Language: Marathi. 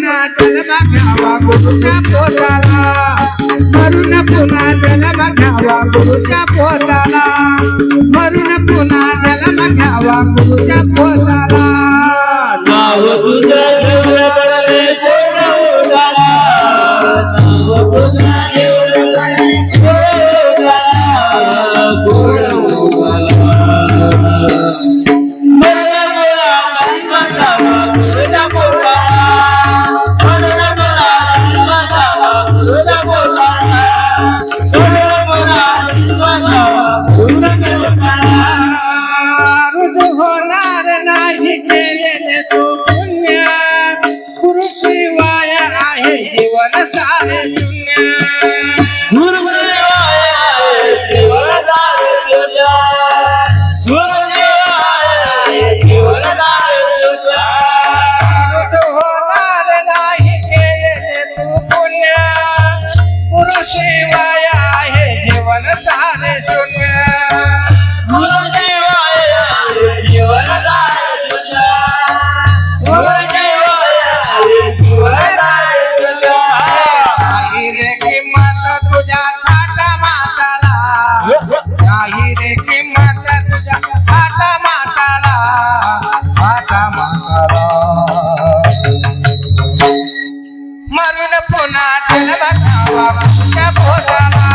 पुन्हा जन्म घ्यावा गुरुच्या पोटाला, मरून पुन्हा जन्म घ्यावा गुरुच्या पोटाला, मरून पुन्हा जन्म घ्यावा गुरुच्या पोटाला. नाव तुझं ठेवलं गोड झाला, नाव तुझं ठेवलं गोड झाला, गोड झाला. होणार नाही केलेले तू पुण्य, गुरुशिवाय आहे जीवन सारे शून्य, गुरुशिवाय आहे जीवन सारे शून्य, गुरुशिवाय आहे जीवन सारे शून्य. होणार नाही केलेले तू पुण्य, गुरुशिवाय आहे जीवन सारे शून्य, तुझ्या थाटा माताला नाही रे किंमत, तुझ्या थाटा माताला, थाटा माताला. मरून पुन्हा जन्म घ्यावा गुरुच्या पोटाला,